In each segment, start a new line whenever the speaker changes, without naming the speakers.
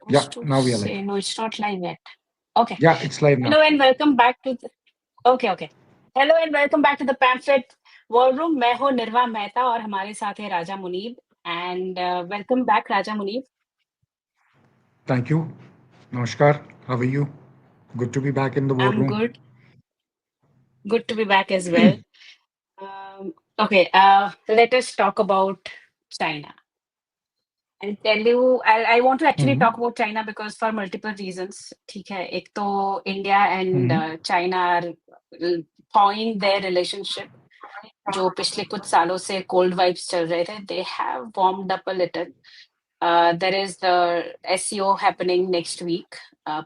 Yeah,
Supposed to
now we are live.
say no, it's not live yet. Okay.
Yeah, it's live now.
Hello and welcome back to the okay. Hello and welcome back to the Pamphlet War Room. मैं हूँ निर्वा मेहता और हमारे साथ है राजा Munib and welcome back Raja Munib.
Thank you. Namaskar. How are you? Good to be back in the war
I'm
room.
good. Good to be back as well. Okay. Let us talk about China. I'll tell you. I want to actually
Hmm.
talk about China because for multiple reasons. ठीक है. एक तो India and
Hmm.
China are thawing their relationship. जो पिछले कुछ सालों से cold vibes चल रहे थे they have warmed up a little. There is the SEO happening next week.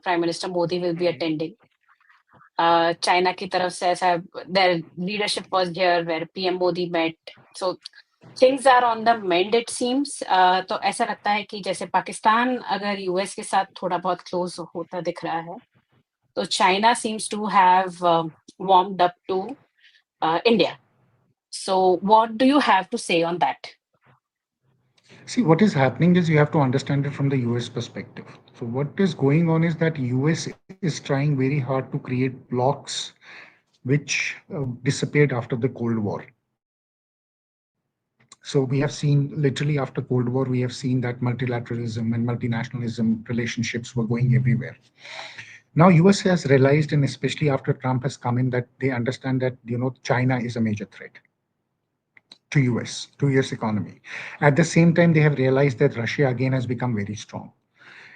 Prime Minister Modi will be attending. China की तरफ से ऐसा their leadership was here where PM Modi met. So things are on the mend it seems. तो ऐसा लगता है कि जैसे पाकिस्तान अगर यूएस के साथ थोड़ा बहुत क्लोज होता दिख रहा है तो China seems to have warmed up to India. So what do you have to say on that?
See, what is happening is you have to understand it from the US perspective. So, what is going on is that US is trying very hard to create blocks which disappeared after the Cold War. So, we have seen literally after Cold War, we have seen that multilateralism and multinationalism relationships were going everywhere. Now, US has realized, and especially after Trump has come in, that they understand that China is a major threat to US economy. At the same time, they have realized that Russia again has become very strong.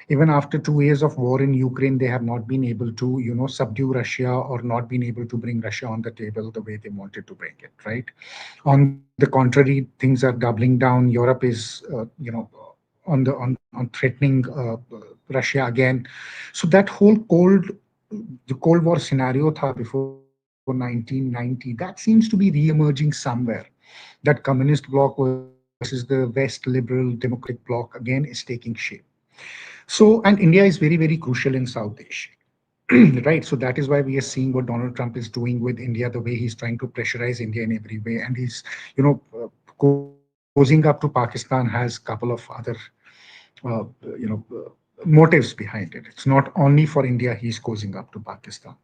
Even after 2 years of war in Ukraine, they have not been able to, subdue Russia or not been able to bring Russia on the table the way they wanted to bring it, right? On the contrary, things are doubling down. Europe is, on threatening Russia again. So that whole the Cold War scenario tha before 1990, that seems to be re-emerging somewhere. That communist bloc versus the West liberal democratic bloc again is taking shape. So, and India is very, very crucial in South Asia. Right. So that is why we are seeing what Donald Trump is doing with India, the way he's trying to pressurize India in every way. And he's, causing up to Pakistan has a couple of other, uh, you know, motives behind it. It's not only for India he's causing up to Pakistan.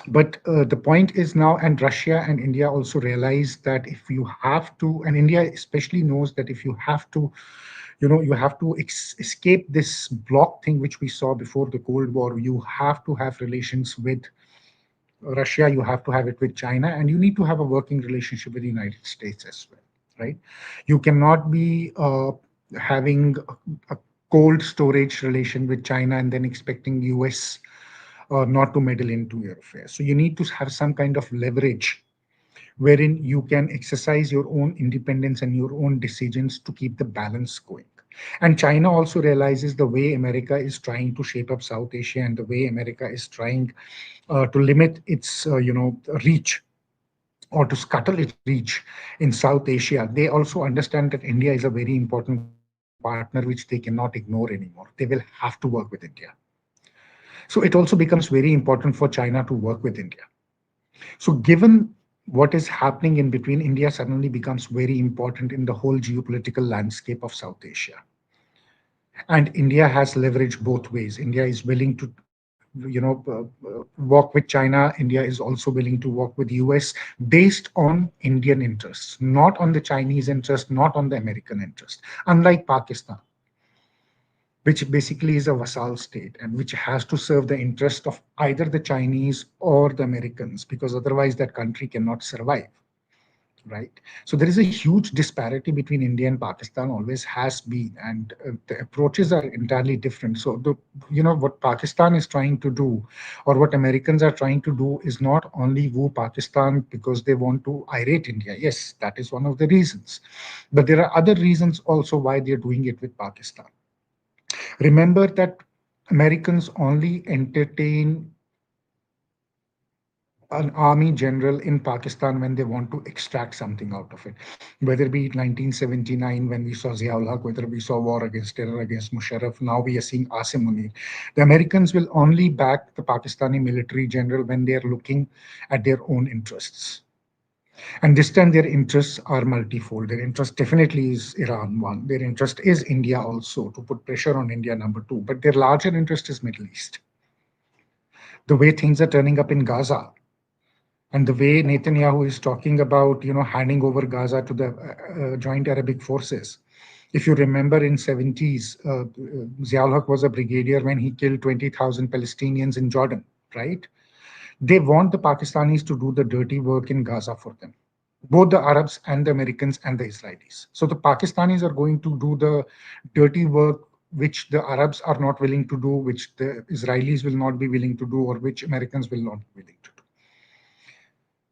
But the point is now, and Russia and India also realize that if you have to, and India especially knows that if you have to, you have to escape this block thing which we saw before the Cold War, you have to have relations with Russia, you have to have it with China, and you need to have a working relationship with the United States as well, right? You cannot be having a cold storage relation with China and then expecting US not to meddle into your affairs. So you need to have some kind of leverage wherein you can exercise your own independence and your own decisions to keep the balance going. And China also realizes the way America is trying to shape up South Asia and the way America is trying to limit its, reach or to scuttle its reach in South Asia. They also understand that India is a very important partner which they cannot ignore anymore. They will have to work with India. So it also becomes very important for China to work with India. So given what is happening in between, India suddenly becomes very important in the whole geopolitical landscape of South Asia. And India has leverage both ways. India is willing to, work with China. India is also willing to work with US based on Indian interests, not on the Chinese interest, not on the American interest. Unlike Pakistan, which basically is a vassal state and which has to serve the interest of either the Chinese or the Americans, because otherwise that country cannot survive. Right. So there is a huge disparity between India and Pakistan, always has been, and the approaches are entirely different. So what Pakistan is trying to do, or what Americans are trying to do, is not only woo Pakistan because they want to irate India. Yes, that is one of the reasons, but there are other reasons also why they're doing it with Pakistan. Remember that Americans only entertain an army general in Pakistan when they want to extract something out of it. Whether be it 1979 when we saw Ziaul Haq, whether we saw war against terror against Musharraf, now we are seeing Asim Munir. The Americans will only back the Pakistani military general when they are looking at their own interests. And this time their interests are multifold. Their interest definitely is Iran, one. Their interest is India also, to put pressure on India, number two. But their larger interest is Middle East. The way things are turning up in Gaza, and the way Netanyahu is talking about, handing over Gaza to the joint Arabic forces. If you remember, in 70s, Ziaul Haq was a brigadier when he killed 20,000 Palestinians in Jordan, right? They want the Pakistanis to do the dirty work in Gaza for them, both the Arabs and the Americans and the Israelis. So the Pakistanis are going to do the dirty work which the Arabs are not willing to do, which the Israelis will not be willing to do, or which Americans will not be willing to do.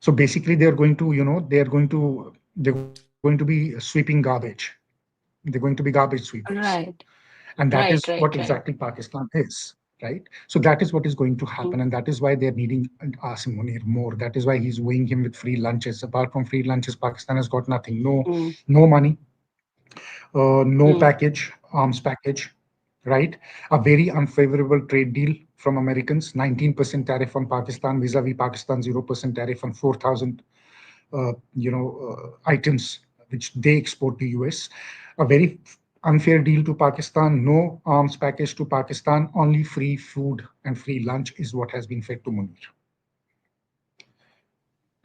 So basically, they're going to be sweeping garbage. They're going to be garbage sweepers,
Right,
and that is
right,
what
right,
exactly
right.
Pakistan is, right? So that is what is going to happen,
Mm,
and that is why they're needing Asim Munir more. That is why he's weighing him with free lunches. Apart from free lunches, Pakistan has got nothing. No,
mm,
no money, no
mm,
package, arms package, right? A very unfavorable trade deal from Americans, 19% tariff on Pakistan vis-a-vis Pakistan 0% tariff on 4,000 items which they export to US. A very unfair deal to Pakistan. No arms package to Pakistan. Only free food and free lunch is what has been fed to Munir.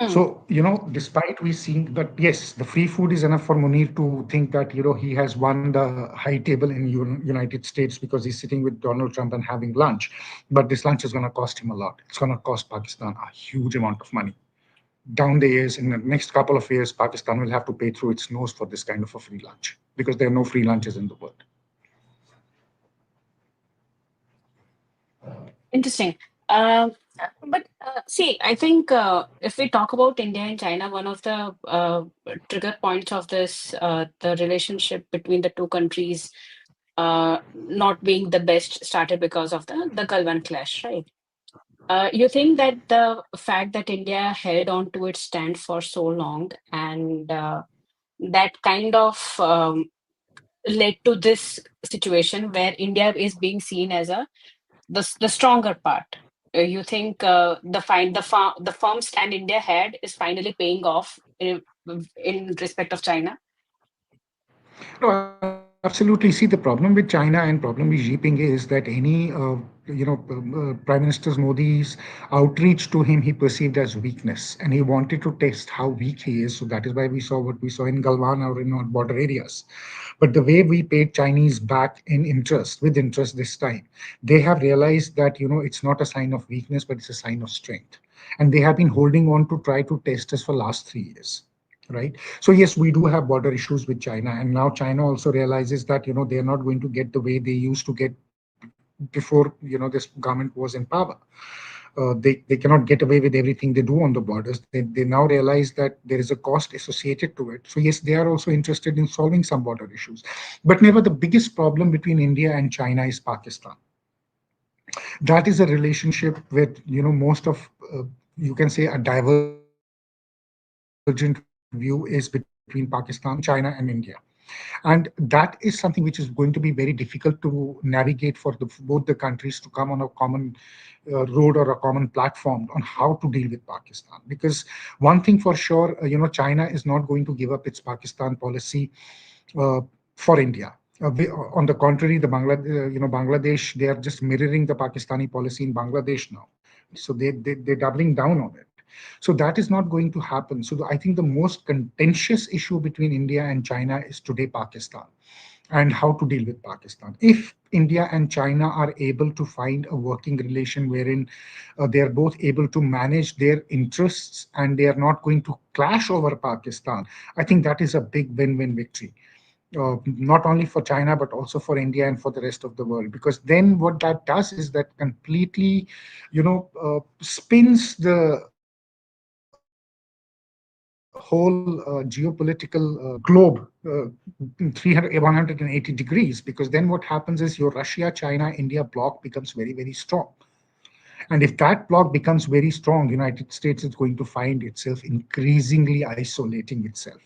mm.
So, despite we seeing that, yes, the free food is enough for Munir to think that, he has won the high table in United States because he's sitting with Donald Trump and having lunch. But this lunch is going to cost him a lot. It's going to cost Pakistan a huge amount of money. Down the years, in the next couple of years, Pakistan will have to pay through its nose for this kind of a free lunch because there are no free lunches in the world.
Interesting. But see, I think if we talk about India and China, one of the trigger points of this, the relationship between the two countries not being the best started because of the Galwan clash, right? You think that the fact that India held on to its stand for so long and that kind of led to this situation where India is being seen as the stronger part. You think the firm stand India had is finally paying off in respect of China?
No, absolutely. See, the problem with China and problem with Xi Jinping is that any, Prime Minister Modi's outreach to him, he perceived as weakness, and he wanted to test how weak he is. So that is why we saw what we saw in Galwan or in our border areas. But the way we paid Chinese back in interest, with interest this time, they have realized that, it's not a sign of weakness, but it's a sign of strength. And they have been holding on to try to test us for last 3 years. Right. So yes, we do have border issues with China, and now China also realizes that they're not going to get the way they used to get before this government was in power. They cannot get away with everything they do on the borders. They now realize that there is a cost associated to it. So yes, they are also interested in solving some border issues. But never, the biggest problem between India and China is Pakistan. That is a relationship with most of you can say a divergent view is between Pakistan, China, and India. And that is something which is going to be very difficult to navigate for both the countries to come on a common road or a common platform on how to deal with Pakistan. Because one thing for sure, China is not going to give up its Pakistan policy for India. On the contrary, Bangladesh, they are just mirroring the Pakistani policy in Bangladesh now. So they're doubling down on it. So that is not going to happen. So I think the most contentious issue between India and China is today Pakistan and how to deal with Pakistan. If India and China are able to find a working relation wherein they are both able to manage their interests and they are not going to clash over Pakistan, I think that is a big win-win victory. Not only for China but also for India and for the rest of the world. Because then what that does is that completely, spins the whole geopolitical globe 180 degrees. Because then what happens is your Russia, China, India bloc becomes very, very strong. And if that bloc becomes very strong, United States is going to find itself increasingly isolating itself,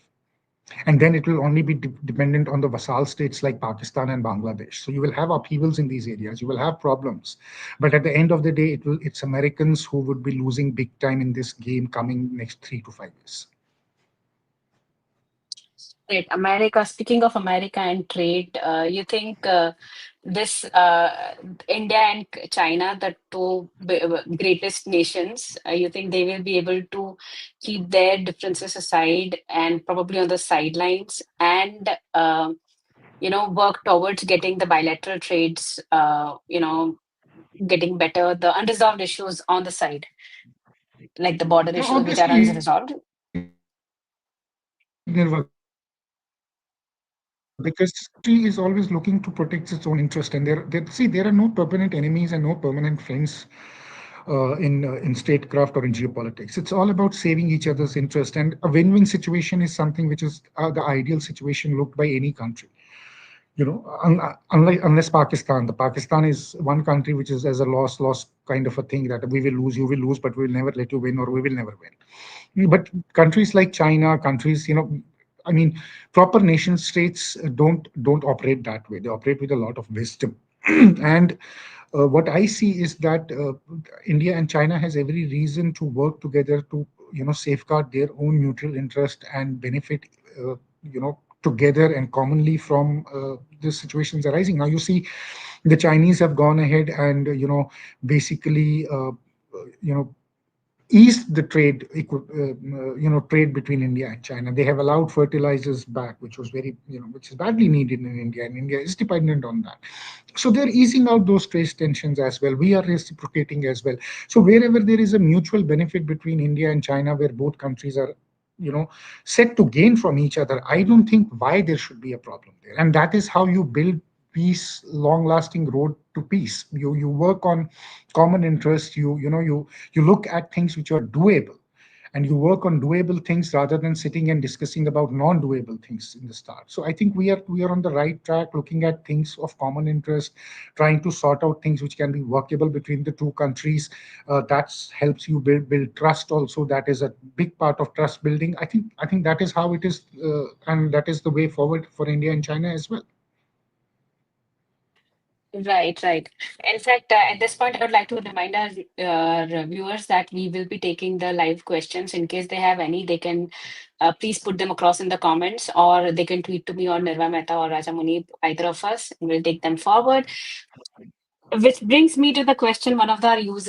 and then it will only be dependent on the vassal states like Pakistan and Bangladesh. So you will have upheavals in these areas, you will have problems, but at the end of the day, it's Americans who would be losing big time in this game coming next 3 to 5 years.
Right, America. Speaking of America and trade, you think this India and China, the two greatest nations, you think they will be able to keep their differences aside and probably on the sidelines and work towards getting the bilateral trades, getting better, the unresolved issues on the side, like the border issues which are unresolved.
Obviously, Nirva, because country is always looking to protect its own interest, and there are no permanent enemies and no permanent friends in statecraft or in geopolitics. It's all about saving each other's interest, and a win-win situation is something which is the ideal situation looked by any country. Unless Pakistan. The Pakistan is one country which is as a loss kind of a thing, that we will lose, you will lose, but we will never let you win, or we will never win. But countries like China, countries, I mean, proper nation states don't operate that way. They operate with a lot of wisdom. And what I see is that India and China has every reason to work together to safeguard their own mutual interest and benefit together and commonly from the situations arising. Now you see, the Chinese have gone ahead and basically eased the trade between India and China. They have allowed fertilizers back, which was which is badly needed in India, and India is dependent on that. So they're easing out those trade tensions as well. We are reciprocating as well. So wherever there is a mutual benefit between India and China, where both countries are, set to gain from each other, I don't think why there should be a problem there. And that is how you build peace, long-lasting road to peace. You work on common interests. You look at things which are doable, and you work on doable things rather than sitting and discussing about non-doable things in the start. So I think we are on the right track, looking at things of common interest, trying to sort out things which can be workable between the two countries. That helps you build trust also. That is a big part of trust building. I think that is how it is, and that is the way forward for India and China as well.
Right, right. In fact, at this point, I would like to remind our viewers that we will be taking the live questions. In case they have any, they can please put them across in the comments, or they can tweet to me or Nirva Mehta or Raja Muneeb, either of us, and we'll take them forward. Which brings me to the question one of our viewers,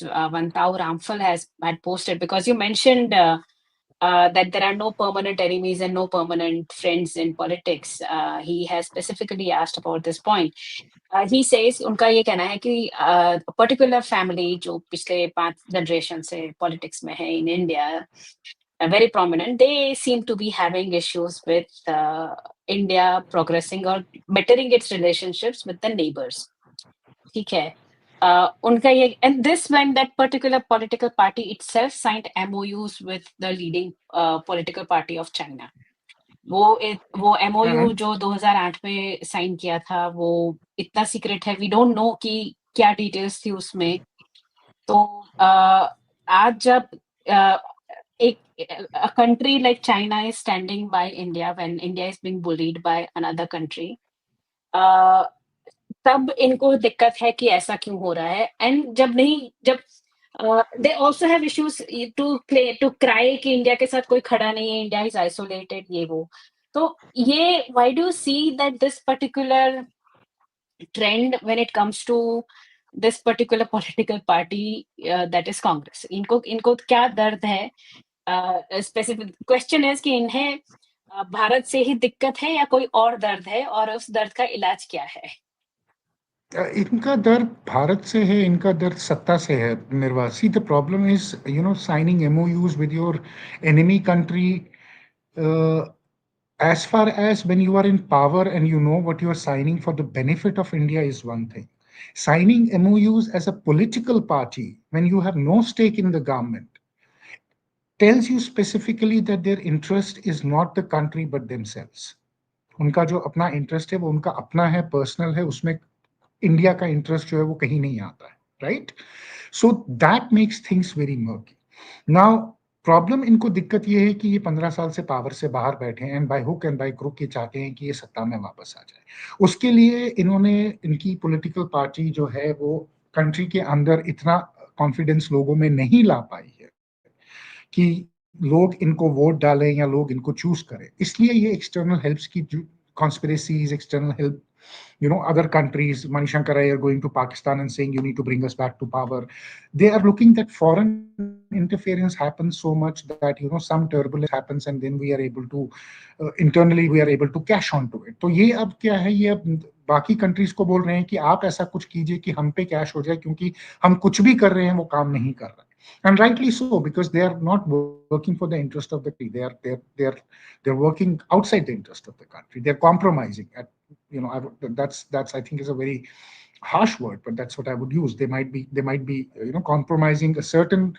Vantau Ramphal had posted, because you mentioned that there are no permanent enemies and no permanent friends in politics. He has specifically asked about this point. He says उनका ये कहना है कि particular family जो पिछले 5 generation से politics में है in India, very prominent, they seem to be having issues with India progressing or bettering its relationships with the neighbors. ठीक है. उनका ये, and this when that particular political party itself signed MOUs with the leading political party of China. वो MOU
Mhm.
जो 2008 में sign किया था, वो इतना सीक्रेट है, वी डोंट नो कि क्या डिटेल्स थी उसमें. तो आज जब uh, एक a country like China is standing by India when India is being bullied by another country, uh, तब इनको दिक्कत है कि ऐसा क्यों हो रहा है. एंड जब they also have issues to cry कि इंडिया के साथ कोई खड़ा नहीं है, इंडिया इज आइसोलेटेड, ये वो. तो ये why do you see that this particular trend when it comes to this particular political party, that is Congress? इनको इनको क्या दर्द है? स्पेसिफिक क्वेश्चन है कि इन्हें भारत से ही दिक्कत है या कोई और दर्द है, और उस दर्द का इलाज क्या है?
इनका दर्द भारत से है, इनका दर्द सत्ता से है, निर्वा. See the problem is signing MOUs with your enemy country. As far as when you are in power and you know what you are signing for the benefit of India is one thing. Signing MOUs as a political party when you have no stake in the government tells you specifically that their interest is not the country but themselves. उनका जो अपना interest है वो उनका अपना है, personal है, उसमें इंडिया का इंटरेस्ट जो है वो कहीं नहीं आता है, right? So that makes things very murky. Now problem, इनको दिक्कत ये है कि ये 15 साल से पावर से बाहर बैठे हैं, and by hook and by crook ये चाहते हैं कि ये सत्ता में वापस आ जाए. उसके लिए इन्होंने, इनकी पॉलिटिकल पार्टी जो है वो कंट्री के अंदर इतना कॉन्फिडेंस लोगों में नहीं ला पाई है कि लोग इनको वोट डालें या लोग इनको चूज करें, इसलिए ये एक्सटर्नल हेल्प्स की conspiracies, external help, other countries, Manishankar Iyer going to Pakistan and saying, you need to bring us back to power. They are looking that foreign interference happens so much that, some turbulence happens and then we are able to, internally we are able to cash on to it. तो ये अब क्या है, ये अब बाकी countries को बोल रहे हैं कि आप ऐसा कुछ कीजिए कि हम पे कैश हो जाए, क्योंकि हम कुछ भी कर रहे हैं वो काम नहीं कर रहा है. And rightly so, because they are not working for the interest of the country. They're working outside the interest of the country. They're compromising at, that's I think is a very harsh word, but that's what I would use. They might be compromising a certain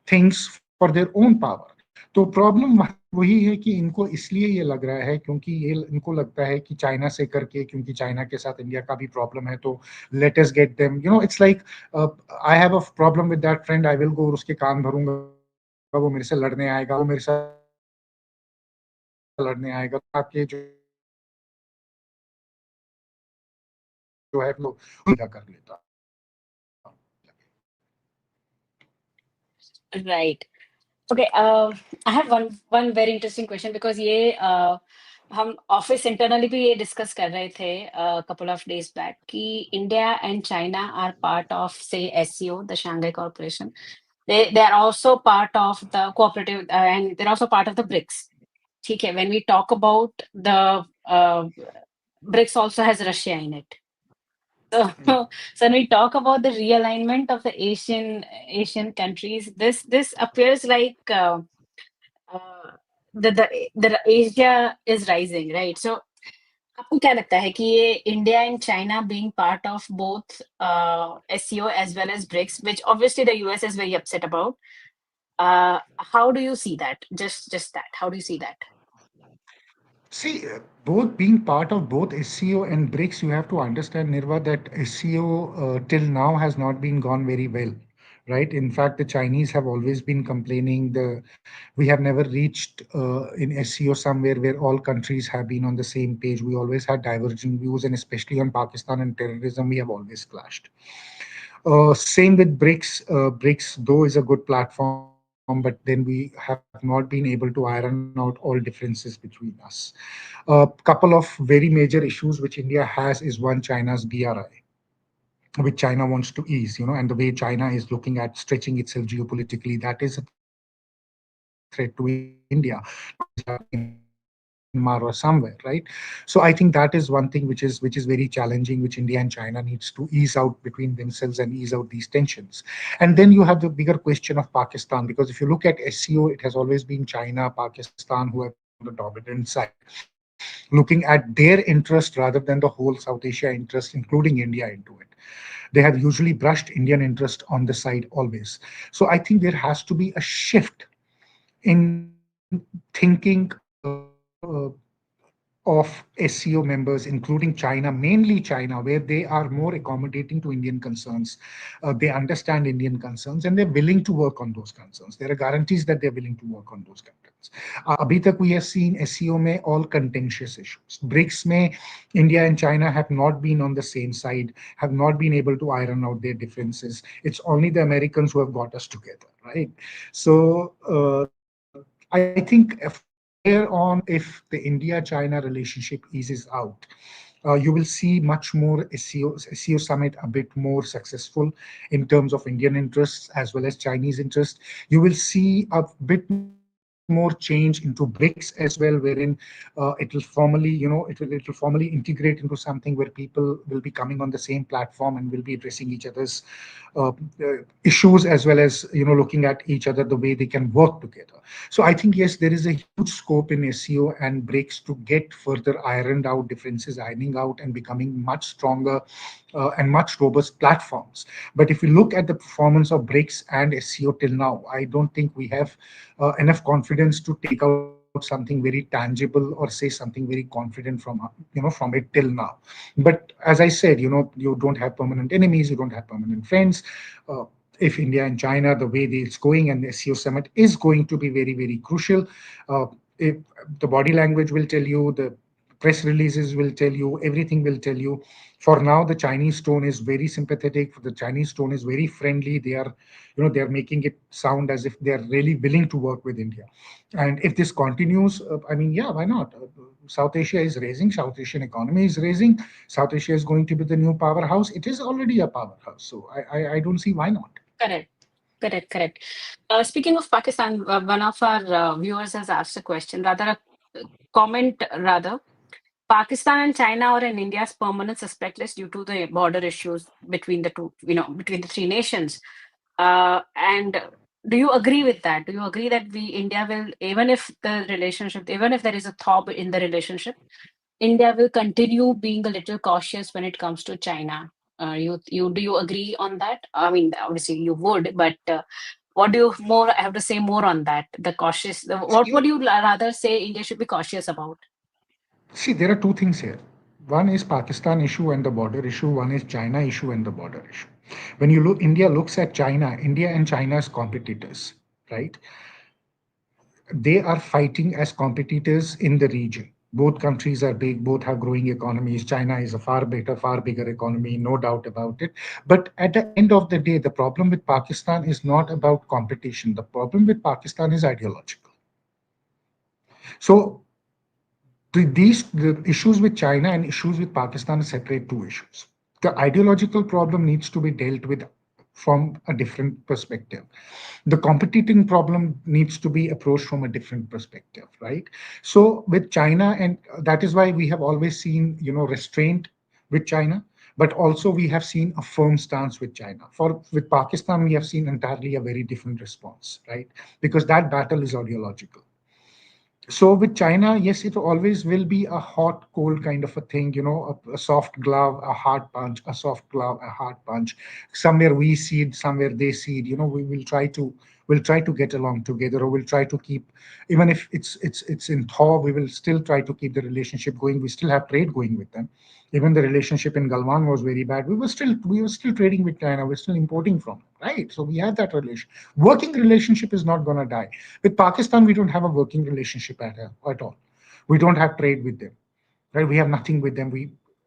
things for their own power. तो problem वही है कि इनको इसलिए ये लग रहा है क्योंकि ये इनको लगता है कि चाइना से करके, क्योंकि चाइना के साथ इंडिया का भी प्रॉब्लम है, तो let us get them, it's like I have a problem with that friend, I will go और उसके कान भरूंगा, वो मेरे से लड़ने आएगा, वो मेरे साथ लड़ने आएगा, आपके जो है कर लेता.
Right. Okay. I have one very interesting question because ये हम ऑफिस इंटरनली भी ये डिस्कस कर रहे थे couple of days back कि India and China are part of say SCO, the Shanghai Corporation. They are also part of the cooperative and they're also part of the BRICS. ठीक है. When we talk about the BRICS also has Russia in it. So, so when we talk about the realignment of the Asian countries, this appears like uh, the Asia is rising, right? So, आपको क्या लगता है कि ये India and China being part of both SCO as well as BRICS, which obviously the US is very upset about. How do you see that? Just that. How do you see that?
See, both being part of both SCO and BRICS, you have to understand, Nirva, that SCO till now has not been gone very well, right? In fact, the Chinese have always been complaining. We have never reached in SCO somewhere where all countries have been on the same page. We always had diverging views, and especially on Pakistan and terrorism, we have always clashed. Same with BRICS. BRICS, though, is a good platform, but then we have not been able to iron out all differences between us. A couple of very major issues which India has is one, China's BRI, which China wants to ease, and the way China is looking at stretching itself geopolitically, that is a threat to India. Not just happening in Myanmar or somewhere, right? So I think that is one thing which is very challenging, which India and China needs to ease out between themselves and ease out these tensions. And then you have the bigger question of Pakistan, because if you look at SCO, it has always been China, Pakistan who have been on the dominant side, looking at their interest rather than the whole South Asia interest, including India into it. They have usually brushed Indian interest on the side always. So I think there has to be a shift in thinking of SCO members, including China, mainly China, where they are more accommodating to Indian concerns. They understand Indian concerns and they're willing to work on those concerns. There are guarantees that they're willing to work on those concerns. Abhi tak we have seen SCO mein all contentious issues. BRICS mein India and China have not been on the same side, have not been able to iron out their differences. It's only the Americans who have got us together, right? So I think from here on, if the India-China relationship eases out, you will see much more SCO summit a bit more successful in terms of Indian interests as well as Chinese interests. You will see a bit more change into BRICS as well, wherein it'll formally integrate into something where people will be coming on the same platform and will be addressing each other's uh, issues, as well as looking at each other the way they can work together. So I think yes, there is a huge scope in SEO and BRICS to get further ironed out differences, ironing out and becoming much stronger and much robust platforms. But if you look at the performance of BRICS and SEO till now, I don't think we have enough confidence to take out something very tangible or say something very confident from it till now. But as I said, you don't have permanent enemies, you don't have permanent friends. Uh, if India and China, the way it's going, and the SEO summit is going to be very, very crucial. Uh, if the body language will tell you, the press releases will tell you, everything will tell you. For now, the Chinese tone is very sympathetic. The Chinese tone is very friendly. They are, they are making it sound as if they are really willing to work with India. And if this continues, I mean, yeah, why not? South Asia is raising. South Asian economy is raising. South Asia is going to be the new powerhouse. It is already a powerhouse. So I don't see why not.
Correct. Correct, correct. Speaking of Pakistan, one of our viewers has asked a question, rather a comment, rather. Pakistan and China are in India's permanent suspect list due to the border issues between the two, between the three nations. And do you agree with that? Do you agree that India will, even if the relationship, even if there is a thaw in the relationship, India will continue being a little cautious when it comes to China? Do you agree on that? I mean, obviously you would, but what do you more have to say more on that? The cautious, what would you rather say India should be cautious about?
See, there are two things here. One is Pakistan issue and the border issue. One is China issue and the border issue. When you look, India looks at China, India and China's competitors, right? They are fighting as competitors in the region. Both countries are big, both have growing economies. China is a far better, far bigger economy, no doubt about it. But at the end of the day, the problem with Pakistan is not about competition. The problem with Pakistan is ideological. So the issues with China and issues with Pakistan are separate two issues. The ideological problem needs to be dealt with from a different perspective. The competing problem needs to be approached from a different perspective, right? So with China, and that is why we have always seen, restraint with China, but also we have seen a firm stance with China. For with Pakistan, we have seen entirely a very different response, right? Because that battle is ideological. So with China, yes, it always will be a hot, cold kind of a thing, a soft glove, a hard punch, a soft glove, a hard punch. Somewhere we cede, somewhere they cede. We'll try to get along together, or we'll try to keep, even if it's in thaw, we will still try to keep the relationship going. We still have trade going with them. Even the relationship in Galwan was very bad. We were still trading with China. We're still importing from them, right? So we have that relation. Working relationship is not gonna die. With Pakistan, we don't have a working relationship at all. We don't have trade with them, right? We have nothing with them.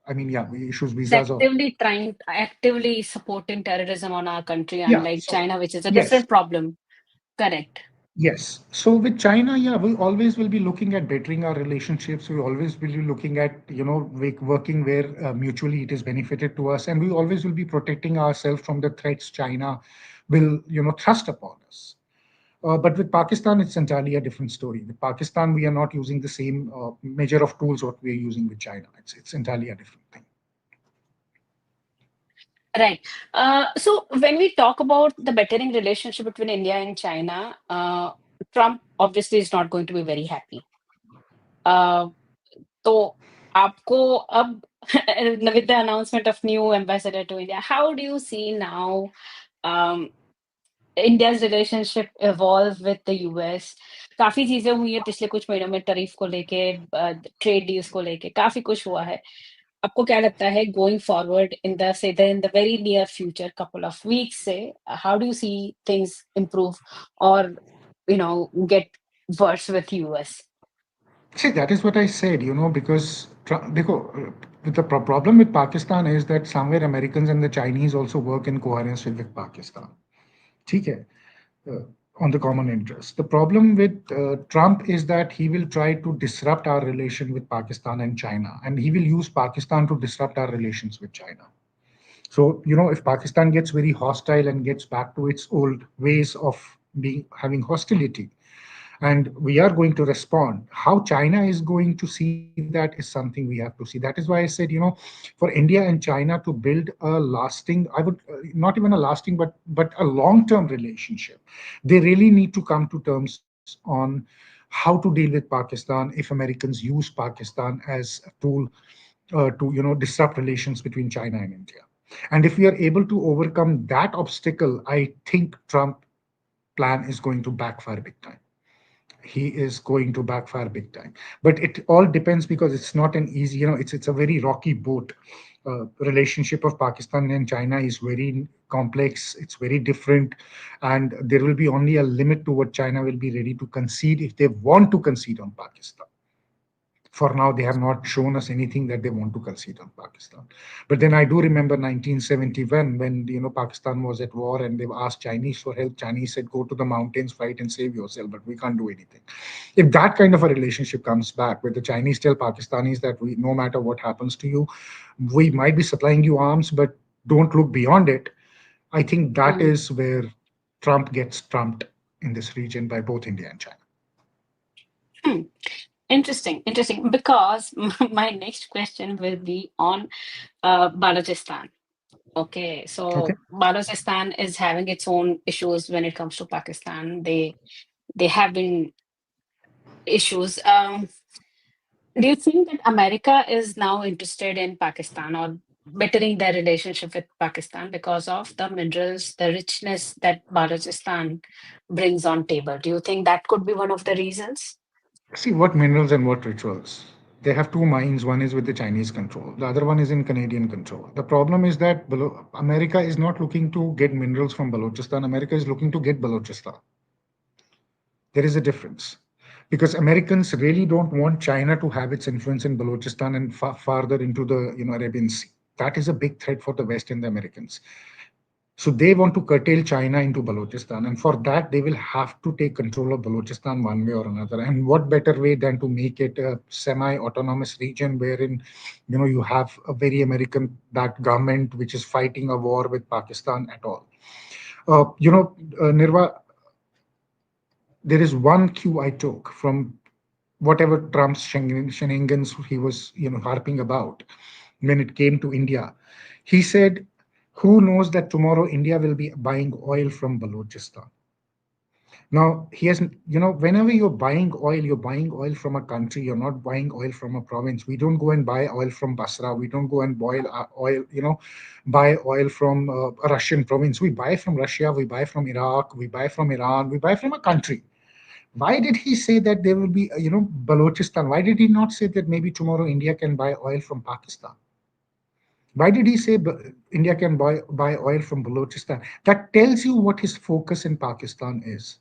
I mean, yeah, we issue
Is
visas or
actively supporting terrorism on our country,
yeah.
unlike
So
China, which is a
yes,
different problem. Correct.
yes. So with China, yeah, we always will be looking at bettering our relationships. We always will be looking at working where mutually it is benefited to us, and we always will be protecting ourselves from the threats China will thrust upon us. But with Pakistan, it's entirely a different story. With Pakistan, we are not using the same measure of tools what we are using with China. It's entirely a different thing.
Right. So when we talk about the bettering relationship between India and China, Trump obviously is not going to be very happy. Uh, तो आपको अब with the announcement of new ambassador to India, how do you see now um, India's relationship evolve with the US? काफी चीजें हुई है पिछले कुछ महीनों में टैरिफ को लेके ट्रेड डील्स को लेके काफी कुछ हुआ है आपको क्या लगता है going forward in the very near future couple of weeks से how do you see things improve और get worse with US
See, that is what I said, because the problem with Pakistan is that somewhere Americans and the Chinese also work in coherence with Pakistan. ठीक है? uh, on the common interest. The problem with Trump is that he will try to disrupt our relation with Pakistan and China, and he will use Pakistan to disrupt our relations with China. So, if Pakistan gets very hostile and gets back to its old ways of being having hostility, and we are going to respond. How China is going to see that is something we have to see. That is why I said, for India and China to build a lasting, I would not even a lasting, but a long-term relationship, they really need to come to terms on how to deal with Pakistan if Americans use Pakistan as a tool to disrupt relations between China and India. And if we are able to overcome that obstacle, I think Trump plan is going to backfire big time. He is going to backfire big time. But it all depends because it's not an easy, it's a very rocky boat. Relationship of Pakistan and China is very complex. It's very different, and there will be only a limit to what China will be ready to concede if they want to concede on Pakistan. For now, they have not shown us anything that they want to concede on Pakistan. But then I do remember 1971 when Pakistan was at war and they asked Chinese for help. Chinese said, "Go to the mountains, fight and save yourself," but we can't do anything. If that kind of a relationship comes back, where the Chinese tell Pakistanis that no matter what happens to you, we might be supplying you arms, but don't look beyond it. I think that
Mm.
is where Trump gets trumped in this region by both India and China.
Hmm. Interesting, interesting. Because my next question will be on Balochistan. Okay,
Okay.
so Balochistan is having its own issues when it comes to Pakistan. They have been issues. Do you think that America is now interested in Pakistan or bettering their relationship with Pakistan because of the minerals, the richness that Balochistan brings on table? Do you think that could be one of the reasons?
See what minerals and what rituals. They have two mines. One is with the Chinese control. The other one is in Canadian control. The problem is that America is not looking to get minerals from Balochistan. America is looking to get Balochistan. There is a difference because Americans really don't want China to have its influence in Balochistan and farther into the Arabian Sea. That is a big threat for the West and the Americans. So they want to curtail China into Balochistan, and for that they will have to take control of Balochistan one way or another. And what better way than to make it a semi-autonomous region wherein you have a very American-backed government which is fighting a war with Pakistan at all. Nirva, there is one cue I took from whatever Trump's shenanigans he was harping about when it came to India. He said, "Who knows that tomorrow India will be buying oil from Balochistan?" Now, he has, whenever you're buying oil from a country, you're not buying oil from a province. We don't go and buy oil from Basra. We don't go and boil oil, buy oil from a Russian province. We buy from Russia, we buy from Iraq, we buy from Iran, we buy from a country. Why did he say that there will be, Balochistan? Why did he not say that maybe tomorrow India can buy oil from Pakistan? Why did he say India can buy oil from Balochistan? That tells you what his focus in Pakistan is.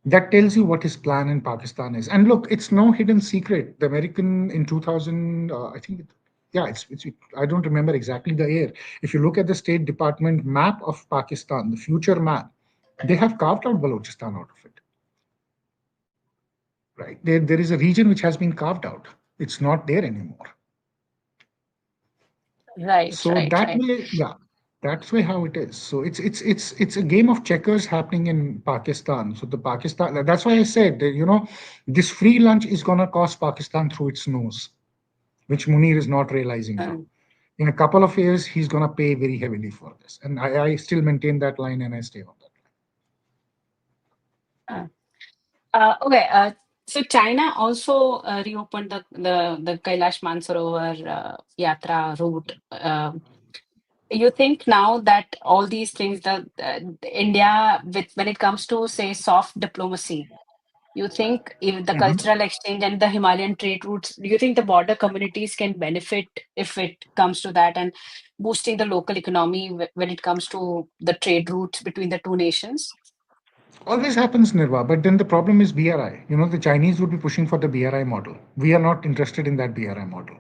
That tells you what his plan in Pakistan is. And look, it's no hidden secret. The American in 2000, I think, yeah, I don't remember exactly the year. If you look at the State Department map of Pakistan, the future map, they have carved out Balochistan out of it. Right? There is a region which has been carved out. It's not there anymore.
Right,
So
right,
that
right.
way, yeah, that's way how it is. So it's a game of checkers happening in Pakistan. So the Pakistan, that's why I said that, this free lunch is gonna cost Pakistan through its nose, which Munir is not realizing now.
Um,
In a couple of years, he's gonna pay very heavily for this. And I still maintain that line and I stay on that.
uh, okay, so China also reopened the Kailash Mansarovar Yatra route. You think now that all these things, India, with when it comes to say soft diplomacy, you think if the
Mhm.
cultural exchange and the Himalayan trade routes, do you think the border communities can benefit if it comes to that and boosting the local economy when it comes to the trade routes between the two nations?
Always happens, Nirva. But then the problem is BRI. The Chinese would be pushing for the BRI model. We are not interested in that BRI model.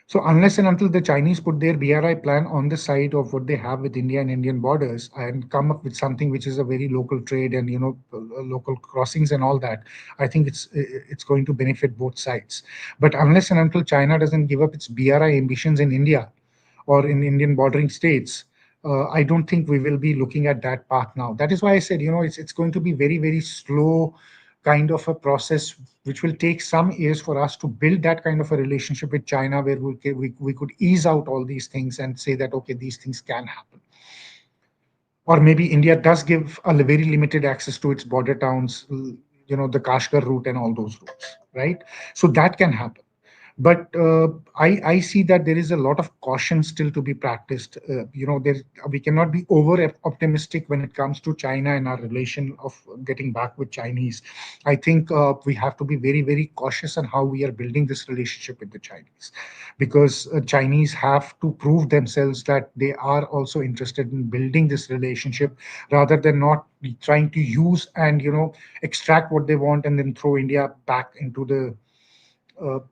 So unless and until the Chinese put their BRI plan on the side of what they have with India and Indian borders and come up with something which is a very local trade and local crossings and all that, I think it's going to benefit both sides. But unless and until China doesn't give up its BRI ambitions in India or in Indian bordering states, I don't think we will be looking at that path now. That is why I said, it's going to be very, very slow kind of a process, which will take some years for us to build that kind of a relationship with China, where we could ease out all these things and say that, okay, these things can happen. Or maybe India does give a very limited access to its border towns, the Kashgar route and all those routes, right? So that can happen. But I see that there is a lot of caution still to be practiced. We cannot be over optimistic when it comes to China and our relation of getting back with Chinese. I think we have to be very, very cautious on how we are building this relationship with the Chinese, because Chinese have to prove themselves that they are also interested in building this relationship, rather than not trying to use and extract what they want and then throw India back into the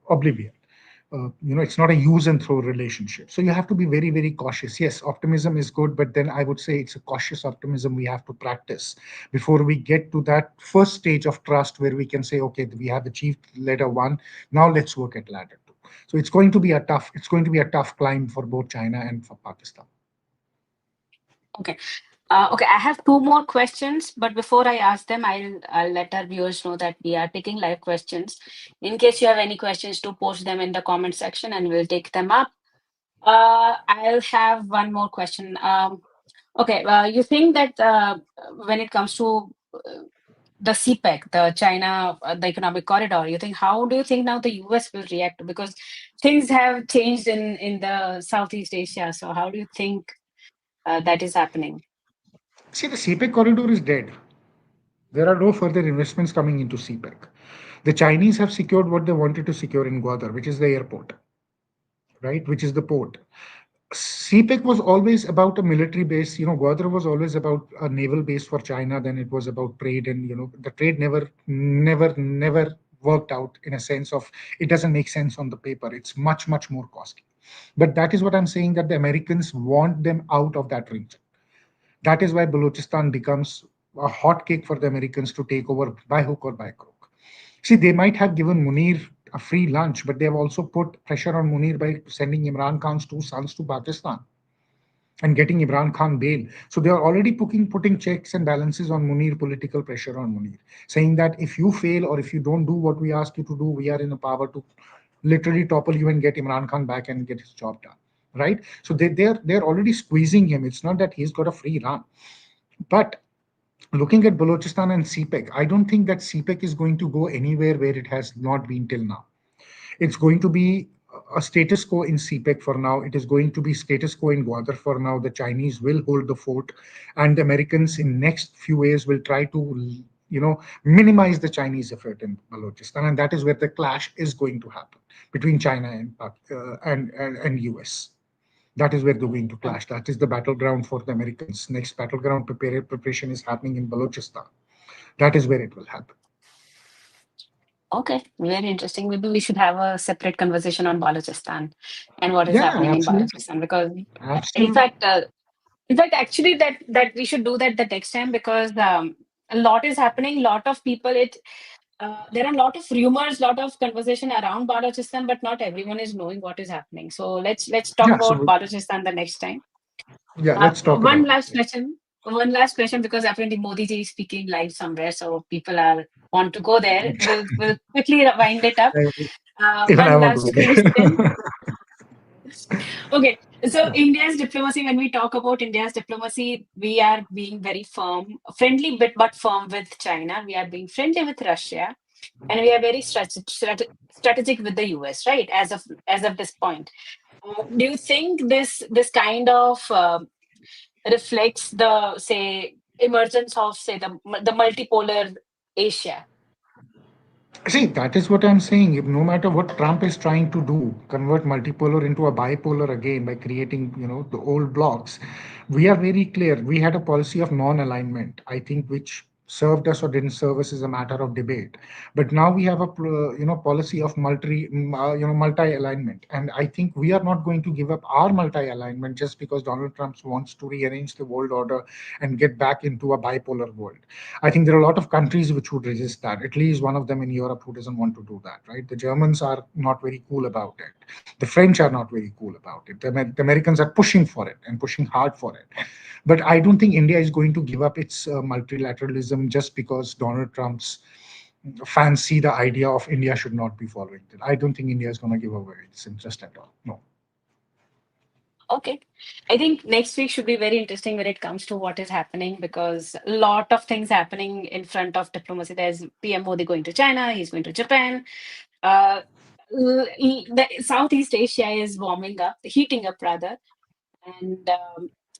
oblivion. It's not a use and throw relationship. So you have to be very, very cautious. Yes, optimism is good, but then I would say it's a cautious optimism we have to practice before we get to that first stage of trust where we can say, okay, we have achieved ladder one. Now let's work at ladder two. So it's going to be a tough climb for both China and for Pakistan.
Okay. Okay, I have two more questions, but before I ask them, I'll let our viewers know that we are taking live questions. In case you have any questions, to post them in the comment section, and we'll take them up. I'll have one more question. Okay, you think that when it comes to the CPEC, the China, the economic corridor, how do you think now the US will react? Because things have changed in the Southeast Asia. So how do you think that is happening?
See, the CPEC corridor is dead. There are no further investments coming into CPEC. The Chinese have secured what they wanted to secure in Gwadar, which is the airport, right? Which is the port. CPEC was always about a military base. Gwadar was always about a naval base for China. Then it was about trade, and the trade never worked out in a sense of it doesn't make sense on the paper. It's much, much more costly. But that is what I'm saying, that the Americans want them out of that region. That is why Balochistan becomes a hot cake for the Americans to take over by hook or by crook. See, they might have given Munir a free lunch, but they have also put pressure on Munir by sending Imran Khan's two sons to Pakistan and getting Imran Khan bail. So they are already putting checks and balances on Munir, political pressure on Munir, saying that if you fail or if you don't do what we ask you to do, we are in a power to literally topple you and get Imran Khan back and get his job done. Right? So they're already squeezing him. It's not that he's got a free run. But looking at Balochistan and CPEC, I don't think that CPEC is going to go anywhere where it has not been till now. It's going to be a status quo in CPEC for now. It is going to be status quo in Gwadar for now. The Chinese will hold the fort, and the Americans in next few years will try to, minimize the Chinese effort in Balochistan, and that is where the clash is going to happen between China and US. That is where they're going to clash. That is the battleground for the Americans. Next battleground preparation is happening in Balochistan. That is where it will happen.
Okay, very interesting. Maybe we should have a separate conversation on Balochistan and what is
Yeah,
happening in
absolutely.
Balochistan. Because, in
Absolutely.
fact, actually, that we should do that the next time, because a lot is happening. Lot of people. There are a lot of rumors, lot of conversation around Balochistan, but not everyone is knowing what is happening. So let's talk
Yeah,
about
so
Balochistan the next time.
yeah, let's talk
One
about it.
last question. One last question, because apparently Modi ji is speaking live somewhere, so people are want to go there. We'll quickly wind it up.
Even I
One
want to
last
go there.
question. Okay, so India's diplomacy. When we talk about India's diplomacy, we are being very firm, friendly, but firm with China. We are being friendly with Russia, and we are very strategic with the US, right? As of this point, do you think this kind of reflects the, say, emergence of, say, the multipolar Asia?
See, that is what I'm saying. No matter what Trump is trying to do, convert multipolar into a bipolar again by creating, the old blocks, we are very clear. We had a policy of non-alignment, I think, which served us or didn't serve us is a matter of debate. But now we have a, policy of multi-alignment, and I think we are not going to give up our multi-alignment just because Donald Trump wants to rearrange the world order and get back into a bipolar world. I think there are a lot of countries which would resist that. Italy is one of them in Europe who doesn't want to do that, right? The Germans are not very cool about it. The French are not very cool about it. The Americans are pushing for it and pushing hard for it. But I don't think India is going to give up its multilateralism just because Donald Trump's fans see the idea of India should not be following it. I don't think India is going to give away its interest at all. No.
Okay. I think next week should be very interesting when it comes to what is happening, because a lot of things happening in front of diplomacy. There's PM Modi going to China, he's going to Japan. Uh, the Southeast Asia is warming up, heating up rather. And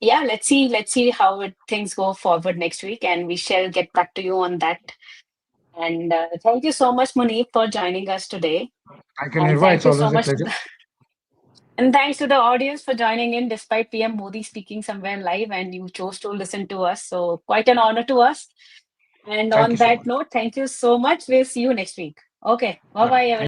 yeah, let's see how things go forward next week, and we shall get back to you on that. And thank you so much, Muneeb, for joining us today.
I can
And
Nirva,
thank
it's
you so
always a
much.
pleasure.
And thanks to the audience for joining in despite PM Modi speaking somewhere live and you chose to listen to us. So, quite an honor to us. And
Thank
on
you so
that
much.
note, thank you so much. We'll see you next week. Okay. Bye
Yeah.
bye,
Thank
everyone.